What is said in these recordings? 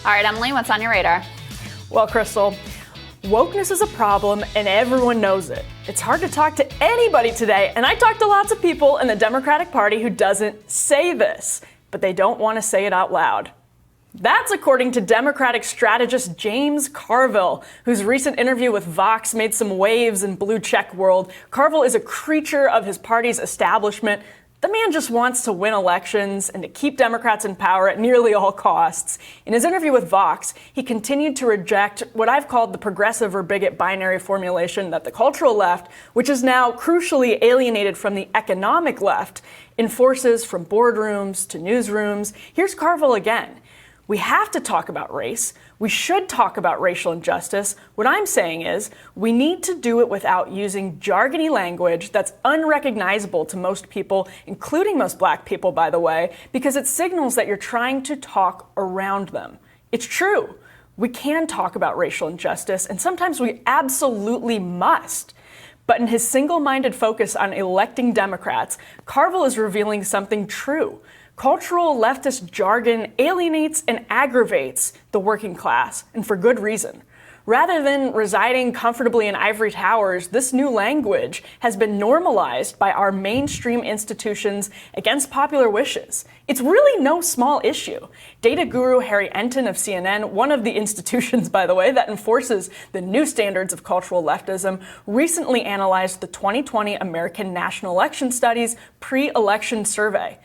All right, Emily, what's on your radar? Well, Crystal, wokeness is a problem and everyone knows it. It's hard to talk to anybody today, and I talk to lots of people in the Democratic Party who doesn't say this, but they don't want to say it out loud. That's according to Democratic strategist James Carville, whose recent interview with Vox made some waves in blue check world. Carville is a creature of his party's establishment. The man just wants to win elections and to keep Democrats in power at nearly all costs. In his interview with Vox, he continued to reject what I've called the progressive or bigot binary formulation that the cultural left, which is now crucially alienated from the economic left, enforces from boardrooms to newsrooms. Here's Carville again. We have to talk about race. We should talk about racial injustice. What I'm saying is we need to do it without using jargony language that's unrecognizable to most people, including most black people, by the way, because it signals that you're trying to talk around them. It's true. We can talk about racial injustice, and sometimes we absolutely must. But in his single-minded focus on electing Democrats, Carville is revealing something true. Cultural leftist jargon alienates and aggravates the working class, and for good reason. Rather than residing comfortably in ivory towers, this new language has been normalized by our mainstream institutions against popular wishes. It's really no small issue. Data guru Harry Enton of CNN, one of the institutions, by the way, that enforces the new standards of cultural leftism, recently analyzed the 2020 American National Election Studies pre-election survey.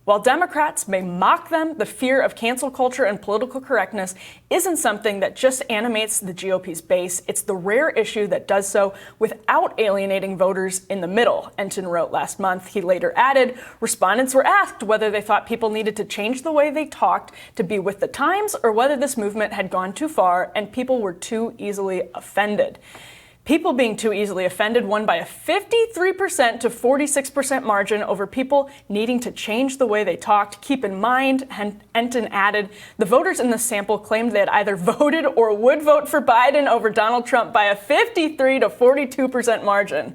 While Democrats may mock them, the fear of cancel culture and political correctness isn't something that just animates the GOP's base. It's the rare issue that does so without alienating voters in the middle, Enton wrote last month. He later added, respondents were asked whether they thought people needed to change the way they talked to be with the times or whether this movement had gone too far and people were too easily offended. People being too easily offended won by a 53% to 46% margin over people needing to change the way they talked. Keep in mind, Enton added, the voters in the sample claimed they had either voted or would vote for Biden over Donald Trump by a 53 to 42% margin.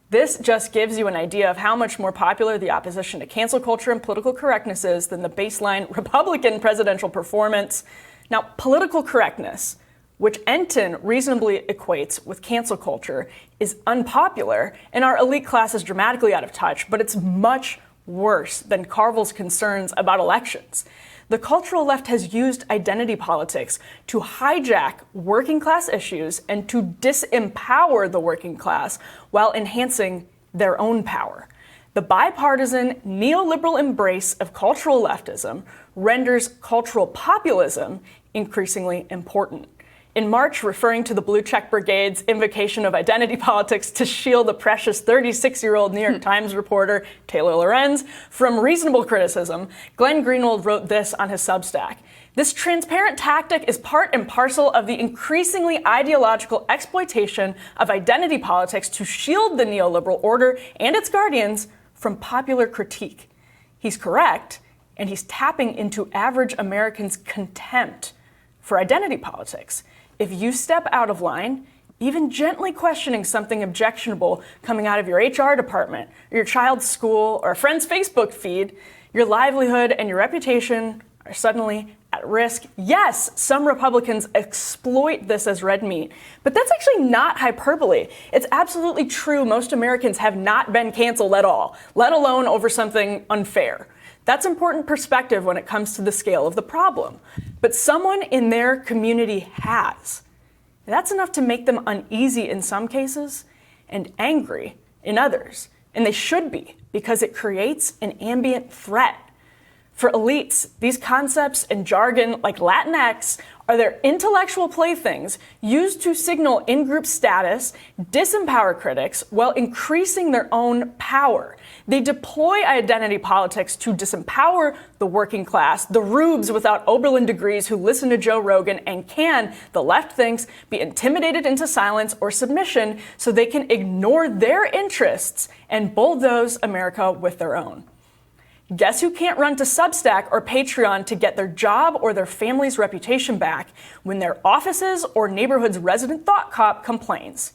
This just gives you an idea of how much more popular the opposition to cancel culture and political correctness is than the baseline Republican presidential performance. Now, political correctness, which Enton reasonably equates with cancel culture, is unpopular, and our elite class is dramatically out of touch, but it's much worse than Carville's concerns about elections. The cultural left has used identity politics to hijack working class issues and to disempower the working class while enhancing their own power. The bipartisan neoliberal embrace of cultural leftism renders cultural populism increasingly important. In March, referring to the Blue Check Brigade's invocation of identity politics to shield the precious 36-year-old New York Times reporter Taylor Lorenz from reasonable criticism, Glenn Greenwald wrote this on his Substack. This transparent tactic is part and parcel of the increasingly ideological exploitation of identity politics to shield the neoliberal order and its guardians from popular critique. He's correct, and he's tapping into average Americans' contempt for identity politics. If you step out of line, even gently questioning something objectionable coming out of your HR department, or your child's school, or a friend's Facebook feed, your livelihood and your reputation are suddenly at risk. Yes, some Republicans exploit this as red meat, but that's actually not hyperbole. It's absolutely true most Americans have not been canceled at all, let alone over something unfair. That's important perspective when it comes to the scale of the problem. But someone in their community has. That's enough to make them uneasy in some cases and angry in others. And they should be, because it creates an ambient threat. For elites, these concepts and jargon like Latinx are their intellectual playthings used to signal in-group status, disempower critics, while increasing their own power. They deploy identity politics to disempower the working class, the rubes without Oberlin degrees who listen to Joe Rogan and can, the left thinks, be intimidated into silence or submission so they can ignore their interests and bulldoze America with their own. Guess who can't run to Substack or Patreon to get their job or their family's reputation back when their office's or neighborhood's resident thought cop complains?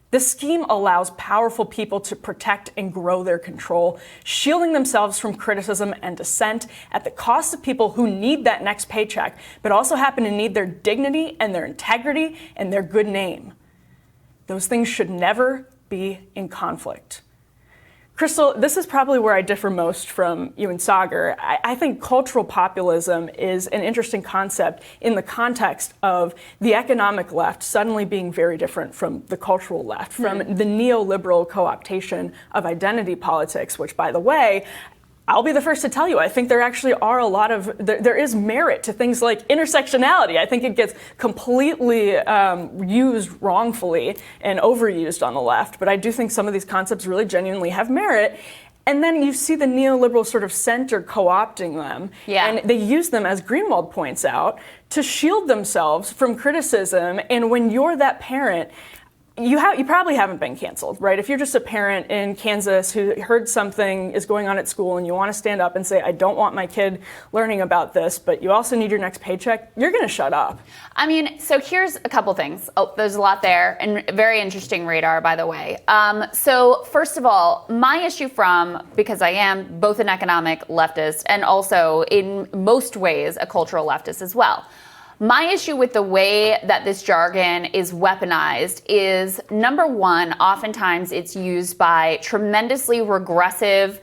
This scheme allows powerful people to protect and grow their control, shielding themselves from criticism and dissent at the cost of people who need that next paycheck, but also happen to need their dignity and their integrity and their good name. Those things should never be in conflict. Crystal, this is probably where I differ most from you and Sagar. I think cultural populism is an interesting concept in the context of the economic left suddenly being very different from the cultural left, from the neoliberal co-optation of identity politics, which, by the way, I'll be the first to tell you, I think there actually are a lot of, there is merit to things like intersectionality. I think it gets completely used wrongfully and overused on the left, but I do think some of these concepts really genuinely have merit. And then you see the neoliberal sort of center co-opting them. Yeah. And they use them, as Greenwald points out, to shield themselves from criticism. And when you're that parent, you probably haven't been canceled, right? If you're just a parent in Kansas who heard something is going on at school and you want to stand up and say, I don't want my kid learning about this, but you also need your next paycheck, you're going to shut up. I mean, so here's a couple things. Oh, there's a lot there, and very interesting radar, by the way. So first of all, my issue because I am both an economic leftist and also in most ways a cultural leftist as well. My issue with the way that this jargon is weaponized is, number one, oftentimes it's used by tremendously regressive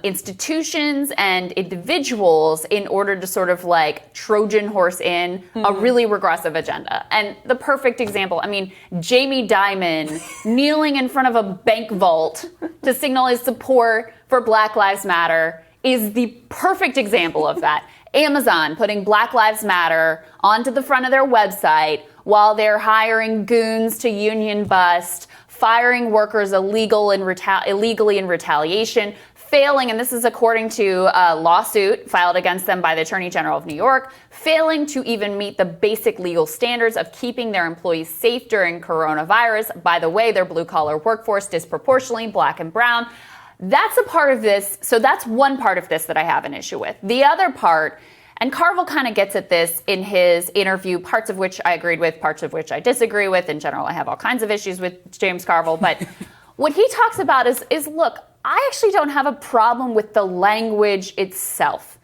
institutions and individuals in order to sort of like Trojan horse in a really regressive agenda. And the perfect example, I mean, Jamie Dimon kneeling in front of a bank vault to signal his support for Black Lives Matter is the perfect example of that. Amazon putting Black Lives Matter onto the front of their website while they're hiring goons to union bust, firing workers illegally in retaliation, failing, and this is according to a lawsuit filed against them by the Attorney General of New York, failing to even meet the basic legal standards of keeping their employees safe during coronavirus. By the way, their blue-collar workforce disproportionately Black and brown. That's a part of this. So that's one part of this that I have an issue with. The other part, and Carville kind of gets at this in his interview, parts of which I agreed with, parts of which I disagree with. In general, I have all kinds of issues with James Carville. But what he talks about is, look, I actually don't have a problem with the language itself.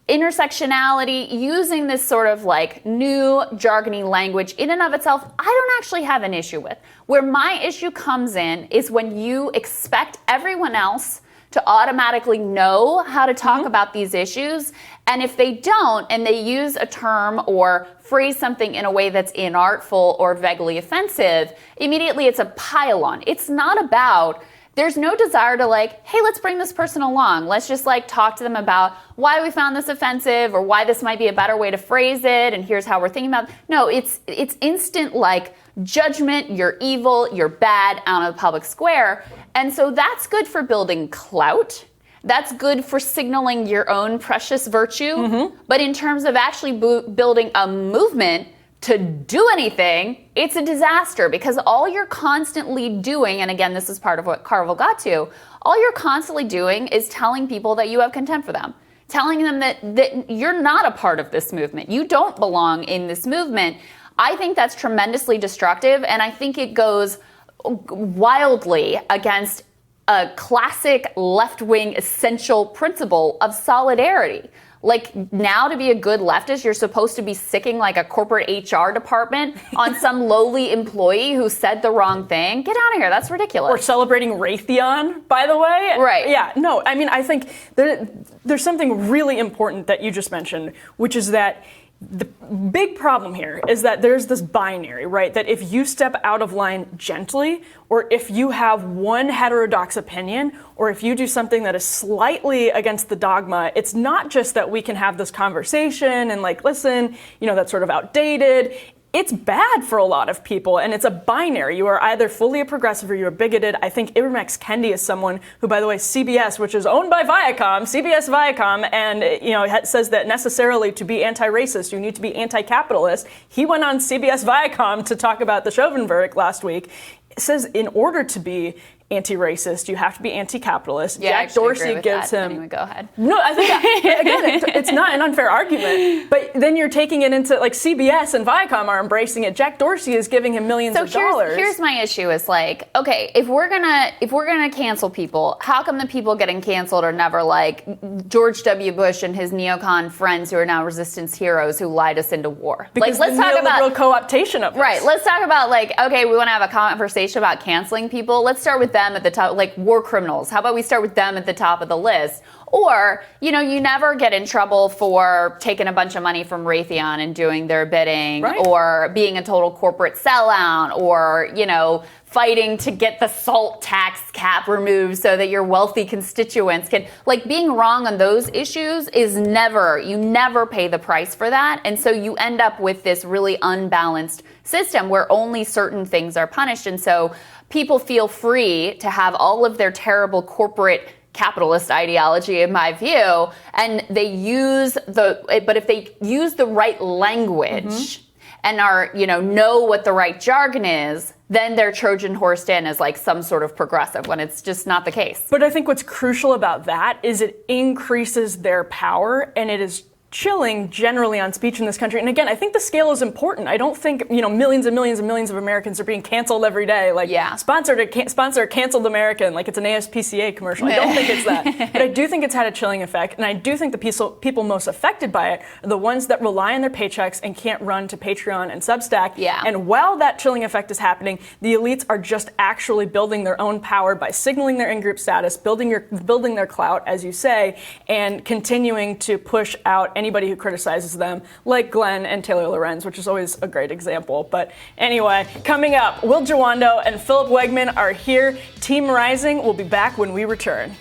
Intersectionality, using this sort of like new jargony language in and of itself, I don't actually have an issue with. Where my issue comes in is when you expect everyone else to automatically know how to talk about these issues. And if they don't, and they use a term or phrase something in a way that's inartful or vaguely offensive, immediately it's a pile-on. It's not about, there's no desire to like, hey, let's bring this person along. Let's just like talk to them about why we found this offensive or why this might be a better way to phrase it. And here's how we're thinking about it. No, it's instant like judgment. You're evil. You're bad out of the public square. And so that's good for building clout. That's good for signaling your own precious virtue. Mm-hmm. But in terms of actually building a movement to do anything, it's a disaster because all you're constantly doing, and again, this is part of what Carville got to, all you're constantly doing is telling people that you have contempt for them, telling them that you're not a part of this movement. You don't belong in this movement. I think that's tremendously destructive, and I think it goes wildly against a classic left-wing essential principle of solidarity. Like, now to be a good leftist, you're supposed to be sicking like a corporate HR department on some lowly employee who said the wrong thing. Get out of here. That's ridiculous. Or celebrating Raytheon, by the way. Right. Yeah, no, I mean, I think there's something really important that you just mentioned, which is that the big problem here is that there's this binary, right? That if you step out of line gently, or if you have one heterodox opinion, or if you do something that is slightly against the dogma, it's not just that we can have this conversation and like, listen, that's sort of outdated. It's bad for a lot of people, and it's a binary. You are either fully a progressive or you're bigoted. I think Ibram X. Kendi is someone who, by the way, CBS, which is owned by CBS Viacom, and says that necessarily to be anti-racist, you need to be anti-capitalist. He went on CBS Viacom to talk about the Chauvin verdict last week. It says in order to be anti-racist. You have to be anti-capitalist. Yeah, Jack Dorsey gives him. Anyway, go ahead. No, I think again, it's not an unfair argument. But then you're taking it into like CBS and Viacom are embracing it. Jack Dorsey is giving him millions of dollars. Here's my issue: is like, okay, if we're gonna cancel people, how come the people getting canceled are never like George W. Bush and his neocon friends who are now resistance heroes who lied us into war? Because like, let's talk about co-optation of this. Right. Let's talk about like, okay, we want to have a conversation about canceling people. Let's start with them at the top, like war criminals. How about we start with them at the top of the list? Or, you know, you never get in trouble for taking a bunch of money from Raytheon and doing their bidding, right, or being a total corporate sellout, or, you know, fighting to get the SALT tax cap removed so that your wealthy constituents can, like, being wrong on those issues is you never pay the price for that. And so you end up with this really unbalanced system where only certain things are punished. And so people feel free to have all of their terrible corporate capitalist ideology, in my view, and they use but if they use the right language and are, you know what the right jargon is, then they're Trojan horsed in as like some sort of progressive when it's just not the case. But I think what's crucial about that is it increases their power, and it is chilling generally on speech in this country. And again, I think the scale is important. I don't think, millions and millions and millions of Americans are being canceled every day. Like, sponsor a canceled American, like it's an ASPCA commercial. I don't think it's that. But I do think it's had a chilling effect. And I do think the people most affected by it are the ones that rely on their paychecks and can't run to Patreon and Substack. Yeah. And while that chilling effect is happening, the elites are just actually building their own power by signaling their in-group status, building their clout, as you say, and continuing to push out anybody who criticizes them, like Glenn and Taylor Lorenz, which is always a great example. But anyway, coming up, Will Jawando and Philip Wegman are here. Team Rising will be back when we return.